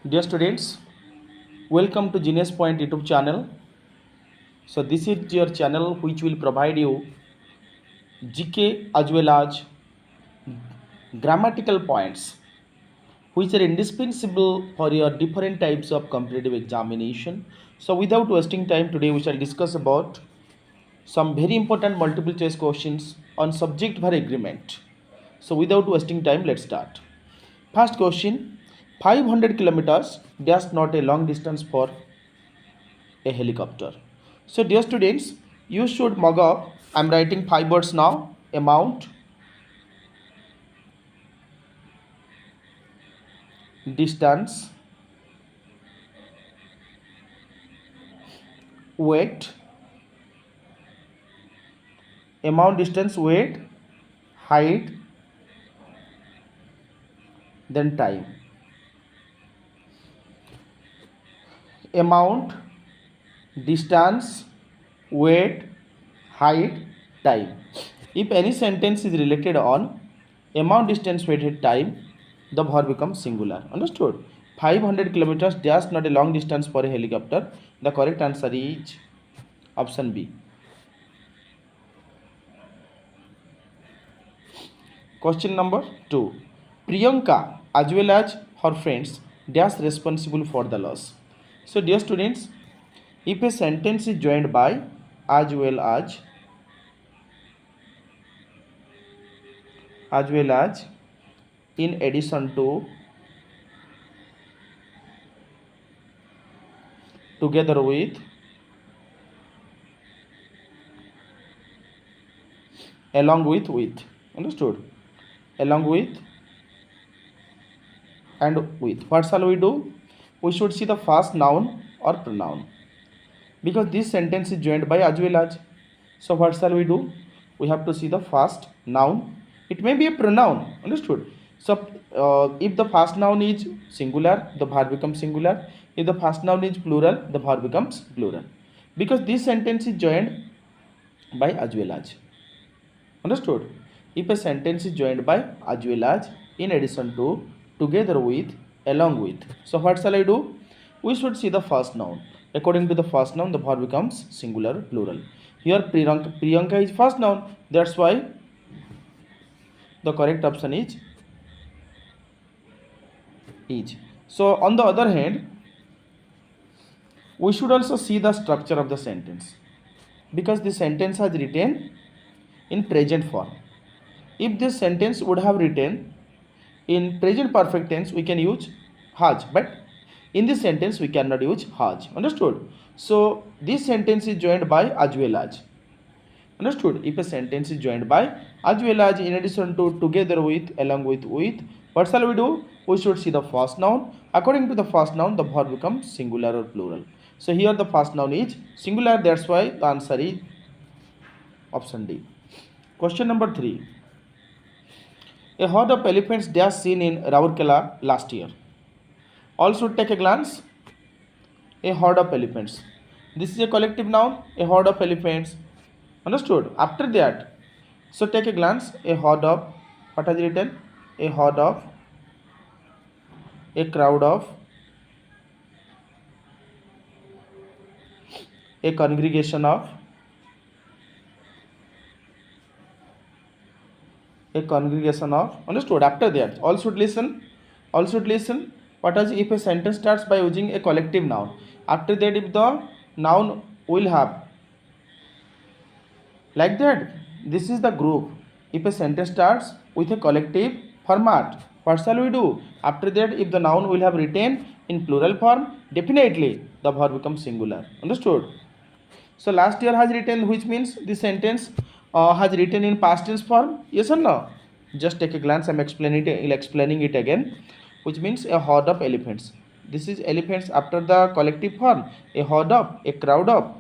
Dear students, welcome to Genius Point YouTube channel. So this is your channel which will provide you GK as well as grammatical points which are indispensable for your different types of competitive examination. So without wasting time, today we shall discuss about some very important multiple choice questions on subject-verb agreement. So without wasting time, let's start. First question: 500 kilometers dash not a long distance for a helicopter. So dear students, you should mug up. I'm writing 5 words now. Amount, distance, weight, amount, distance, weight, height, then time. Amount, distance, weight, height, time. If any sentence is related on amount, distance, weight, time, the verb becomes singular. Understood? 500 kilometers dash not a long distance for a helicopter. The correct answer is option B. Question number 2. Priyanka as well as her friends dash responsible for the loss. So dear students, if a sentence is joined by as well as in addition to, together with, along with, understood, along with and with, what shall we do? We should see the first noun or pronoun, because this sentence is joined by as well as. So what shall we do? We have to see the first noun. It may be a pronoun, understood? So if the first noun is singular, the verb becomes singular. If the first noun is plural, the verb becomes plural, because this sentence is joined by as well as. Understood? If a sentence is joined by as well as, in addition to, together with, along with. So what shall I do? We should see the first noun. According to the first noun, the verb becomes singular, plural. Here Priyanka is first noun. That's why the correct option is. So on the other hand, we should also see the structure of the sentence, because the sentence has written in present form. If this sentence would have written in present perfect tense, we can use has, but in this sentence we cannot use has. Understood? So this sentence is joined by as well as. Understood? If a sentence is joined by as well as, in addition to, together with, along with, what shall we do? We should see the first noun. According to the first noun, the verb becomes singular or plural. So here the first noun is singular. That's why the answer is option D. Question number 3. A herd of elephants dash seen in Raurkela last year. All should take a glance. A herd of elephants. This is a collective noun. A herd of elephants. Understood? After that, so take a glance. A herd of, what has written? A herd of, a crowd of, a congregation of, a congregation of. Understood? After that, all should listen. All should listen. What is, if a sentence starts by using a collective noun? After that, if the noun will have like that, this is the group. If a sentence starts with a collective format, what shall we do? After that, if the noun will have written in plural form, definitely the verb becomes singular. Understood? So last year has written, which means this sentence has written in past tense form. Yes or no? Just take a glance. I'm explaining it again. Which means a herd of elephants. This is elephants after the collective form. A herd of, a crowd of.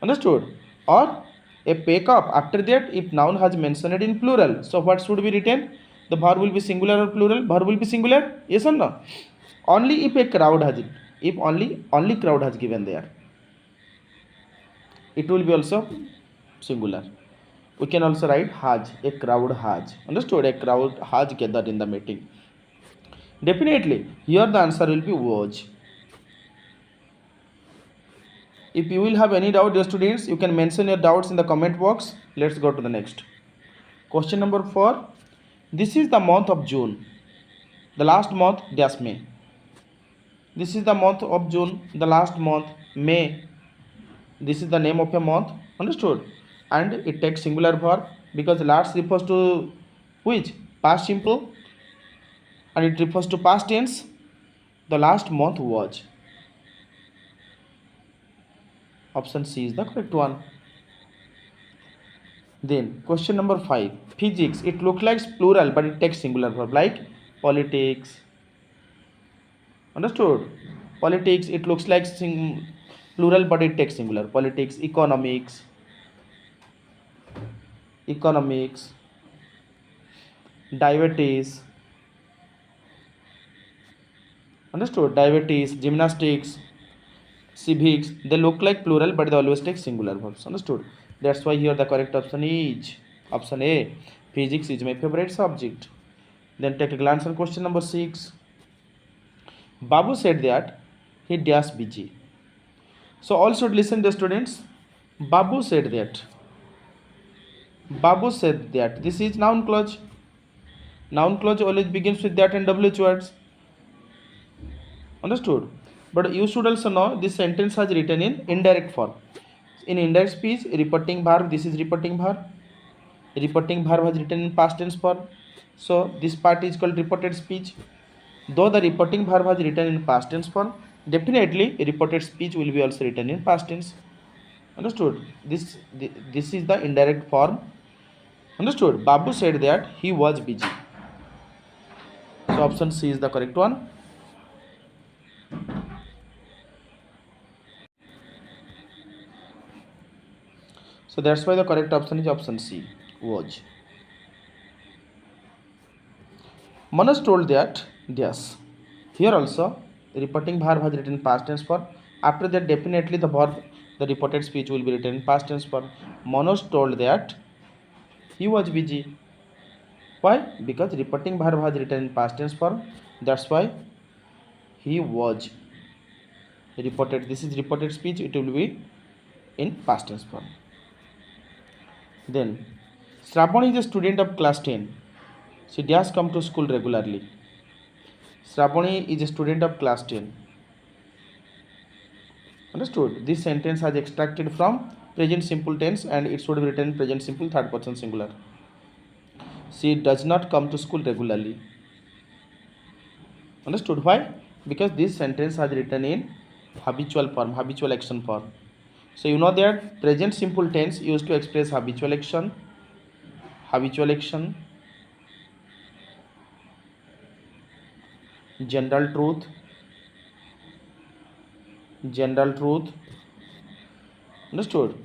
Understood? Or a pack of. After that, if noun has mentioned in plural, so what should be written? The verb will be singular or plural? Verb will be singular. Yes or no? Only if a crowd has it. If only crowd has given there, it will be also singular. We can also write has, a crowd has. Understood? A crowd has gathered in the meeting. Definitely, here the answer will be was. If you will have any doubt, dear students, you can mention your doubts in the comment box. Let's go to the next. Question number 4. This is the month of June. The last month, dash May. This is the month of June. The last month, May. This is the name of a month. Understood? And it takes singular verb because last refers to which? Past simple. And it refers to past tense. The last month was. Option C is the correct one. Then question number 5. Physics. It looks like plural but it takes singular verb like politics. Understood? Politics. It looks like plural but it takes singular. Politics. Economics. Economics. Diabetes. Understood? Diabetes. Gymnastics. Civics. They look like plural but they always take singular verbs. Understood? That's why here the correct option is option A. Physics is my favorite subject. Then take a glance on question number 6. Babu said that he dash busy. So all should listen, the students. Babu said that. Babu said that. This is noun clause. Noun clause always begins with that and WH words. Understood? But you should also know this sentence has written in indirect form. In indirect speech, repeating verb, this is repeating verb. Repeating verb has written in past tense form. So this part is called repeated speech. Though the repeating verb has written in past tense form, definitely repeated speech will be also written in past tense. Understood? This is the indirect form. Understood? Babu said that he was busy. So option C is the correct one. So that's why the correct option is option C, was. Manoj told that, yes. Here also, repeating verb has written past tense form. After that, definitely the verb, the repeated speech will be written in past tense form. Manoj told that he was busy. Why? Because repeating verb has written in past tense form. That's why he was reported. This is reported speech. It will be in past tense form. Then, Shravan is a student of class 10. She does come to school regularly. Shravani is a student of class 10. Understood? This sentence has extracted from present simple tense and it should be written in present simple third person singular. She does not come to school regularly. Understood? Why? Because this sentence has written in habitual form, habitual action form. So you know that present simple tense used to express habitual action, general truth. Understood?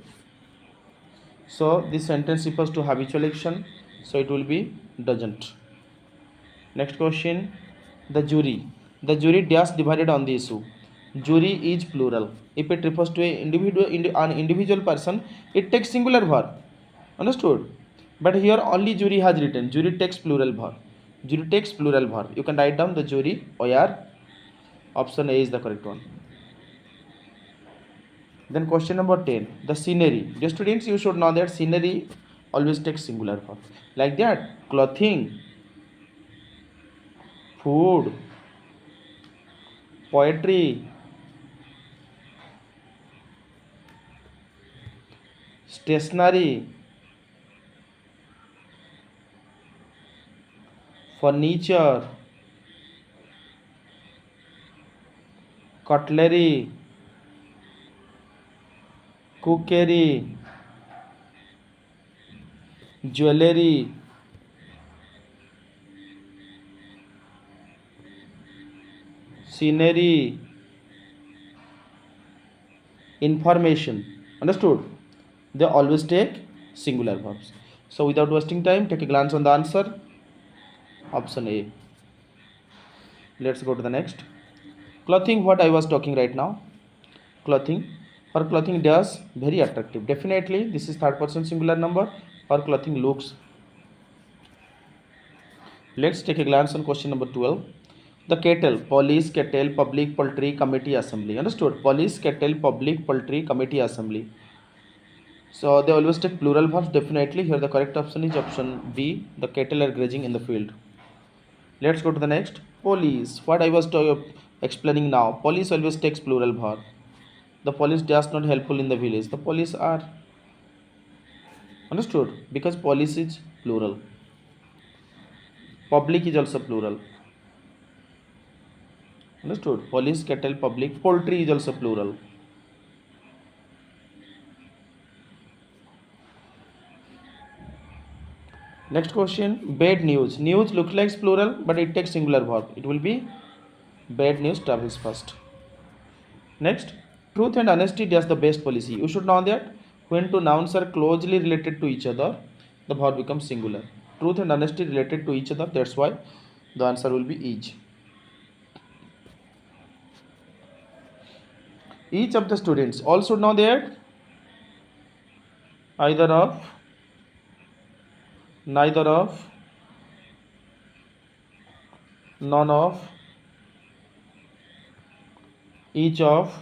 So this sentence refers to habitual action, so it will be doesn't. Next question. The jury dash divided on the issue. Jury is plural. If it refers to an individual person, it takes singular verb. Understood? But here only jury has written. Jury takes plural verb. You can write down the jury or option A is the correct one. Then question number 10. The scenery. Dear students, you should know that scenery always takes singular verb. Like that, clothing, food, poetry, stationery, furniture, cutlery, cookery, jewelry, scenery, information. Understood? They always take singular verbs. So without wasting time, take a glance on the answer. Option A. Let's go to the next. Clothing, what I was talking right now. Clothing. Her clothing does very attractive. Definitely, this is third person singular number. Her clothing looks. Let's take a glance on question number 12. The kettle, police, kettle, public, poultry, committee, assembly. Understood? Police, kettle, public, poultry, committee, assembly. So they always take plural verbs. Definitely here the correct option is option B. The cattle are grazing in the field. Let's go to the next. Police. What I was explaining now. Police always takes plural verb. The police just not helpful in the village. The police are, understood, because police is plural. Public is also plural. Understood? Police, kettle, public. Poultry is also plural. Next question. Bad news. News looks like plural, but it takes singular verb. It will be bad news travels first. Next. Truth and honesty is the best policy. You should know that when two nouns are closely related to each other, the verb becomes singular. Truth and honesty related to each other. That's why the answer will be each. Each of the students all should know that either of, neither of, none of, each of,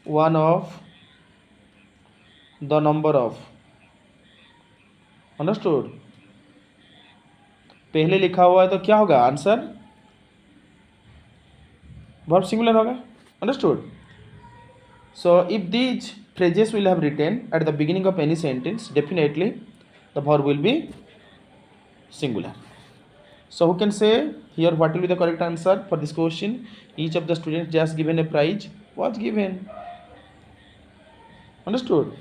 one of, the number of. Understood? पहले लिखा हुआ है तो क्या होगा answer? Verb singular होगा. Understood? So if these phrases will have written at the beginning of any sentence, definitely the verb will be singular. So who can say here what will be the correct answer for this question? Each of the students just given a prize was given. Understood?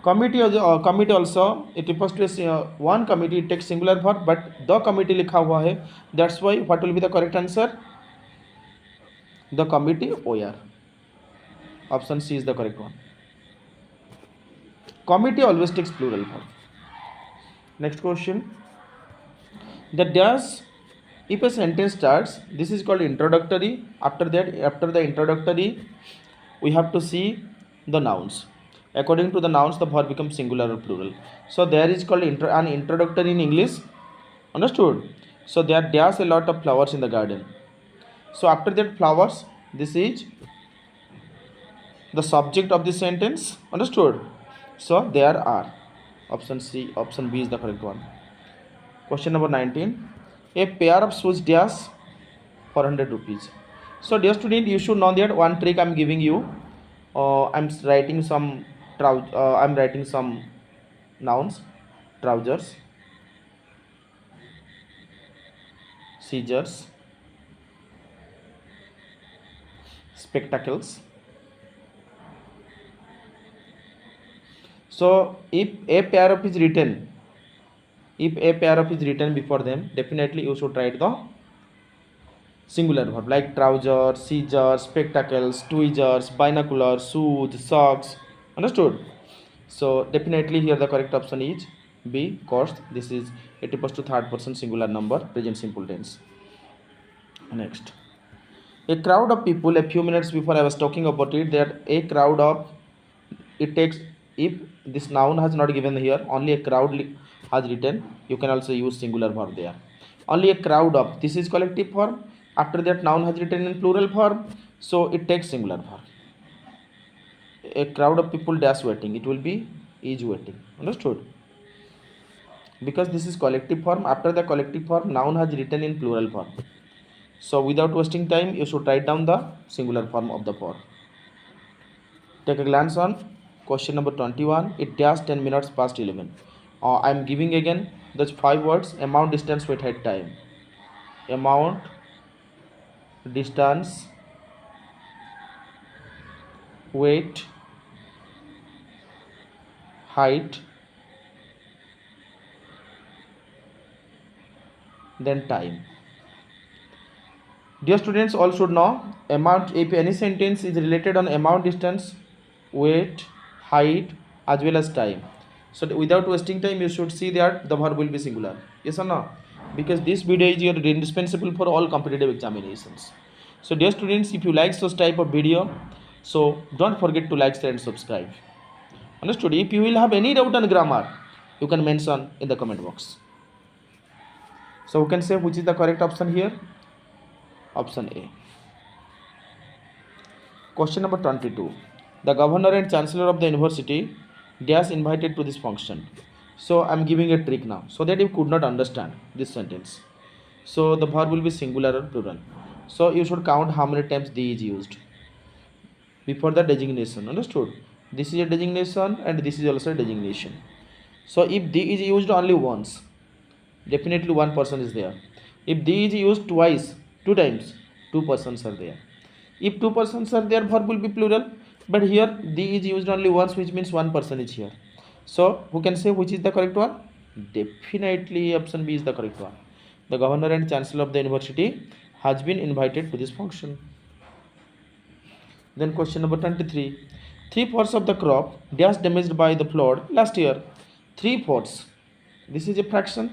Committee also, it refers to one committee, it takes singular verb, but the committee लिखा हुआ है. That's why what will be the correct answer? The committee OR. Option C is the correct one. Committee always takes plural verb. Next question. The dash, if a sentence starts, this is called introductory. After that, after the introductory, we have to see the nouns. According to the nouns, the verb becomes singular or plural. So there is called an introductory in English. Understood? So there are a lot of flowers in the garden. So after that flowers, this is the subject of the sentence. Understood? So there are. Option C, option B is the correct one. Question number 19. A pair of shoes dash 400 rupees. So dear student, you should know that one trick I am giving you. I'm writing some nouns. Trousers, scissors, spectacles. So if a pair of is written, before them, definitely you should write the singular verb like trousers, scissors, spectacles, tweezers, binoculars, shoes, socks. Understood? So definitely here the correct option is B, cost. This is it refers to third person singular number, present simple tense. Next. A crowd of people, a few minutes before I was talking about it, that a crowd of, it takes, if this noun has not given here, only a crowd has written, you can also use singular verb there. Only a crowd of, this is collective form. After that noun has written in plural form, so it takes singular verb. A crowd of people dash waiting, it will be is waiting. Understood? Because this is collective form, after the collective form noun has written in plural form. So without wasting time, you should write down the singular form of the verb. Take a glance on question number 21. It dash 10 minutes past 11. I am giving again those 5 words: amount, distance, wait, height, time. Amount, distance, weight, height, then time. Dear students, all should know amount. If any sentence is related on amount, distance, weight, height as well as time, so without wasting time, you should see that the verb will be singular. Yes or no? Because this video is indispensable for all competitive examinations. So dear students, if you like such type of video, so don't forget to like, share and subscribe. Understood? If you will have any doubt on grammar, you can mention in the comment box. So who can say which is the correct option here? Option A. Question number 22. The governor and chancellor of the university dash invited to this function. So I am giving a trick now so that you could not understand this sentence. So the verb will be singular or plural. So you should count how many times the is used before the designation. Understood? This is a designation and this is also a designation. So if the is used only once, definitely one person is there. If the is used twice, two times, two persons are there. If two persons are there, verb will be plural. But here the is used only once, which means one person is here. So who can say which is the correct one? Definitely option B is the correct one. The governor and chancellor of the university has been invited to this function. Then question number 23. 3/4 of the crop dash damaged by the flood last year. 3/4. This is a fraction.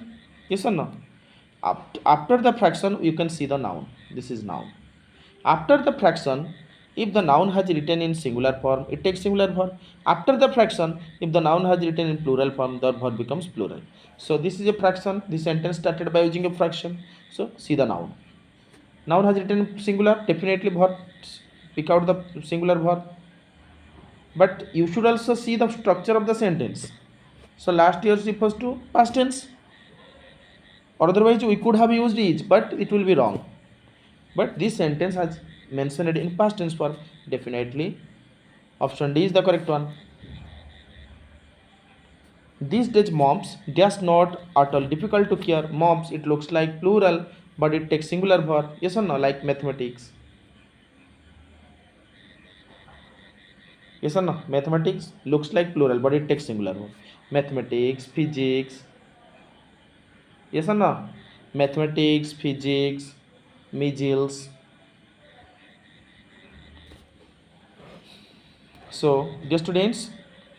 Yes or no? After the fraction, you can see the noun. This is noun. After the fraction, if the noun has written in singular form, it takes singular verb. After the fraction, if the noun has written in plural form, the verb becomes plural. So this is a fraction. This sentence started by using a fraction. So see the noun. Noun has written in singular, definitely verb. Pick out the singular verb. But you should also see the structure of the sentence. So last year refers to past tense. Or otherwise we could have used is, but it will be wrong. But this sentence has mentioned in past tense form. Definitely option D is the correct one. These days moms dash not at all difficult to care. Moms, it looks like plural, but it takes singular verb. Yes or no? Like mathematics. Yes or no? Mathematics looks like plural, but it takes singular verb. Mathematics, physics. Yes or no? Mathematics, physics, measles. So, dear students,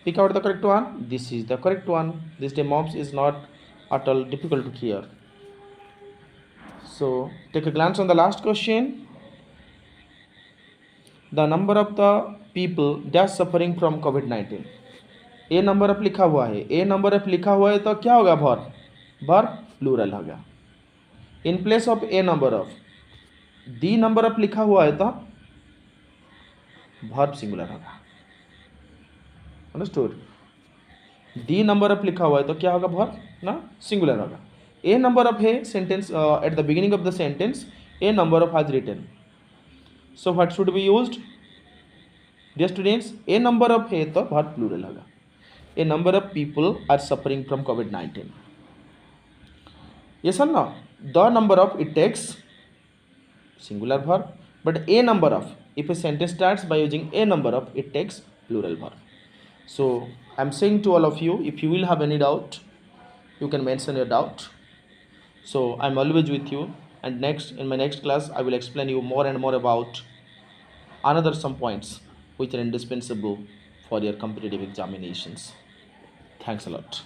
pick out the correct one. This is the correct one. This day moms is not at all difficult to hear. So, take a glance on the last question. The number of the people that suffering from COVID-19. A number of लिखा हुआ है. ए number of लिखा हुआ है तो क्या होगा? Verb. Verb plural होगा. In place of A number of the number of लिखा हुआ है तो वर्ब सिंगुलर होगा. अंडरस्टूड? दी नंबर ऑफ लिखा हुआ है तो क्या होगा? वर्ब ना सिंगुलर होगा. ए नंबर ऑफ है sentence at the beginning of the sentence. A number of has written. So what should be used? Dear students, a number of है तो वर्ब प्लूरल होगा. A number of people are suffering from COVID-19. Yes or no? The number of, it takes singular verb, but a number of, if a sentence starts by using a number of, it takes plural verb. So I'm saying to all of you, if you will have any doubt, you can mention your doubt. So I'm always with you, and in my next class I will explain you more and more about another some points which are indispensable for your competitive examinations. Thanks a lot.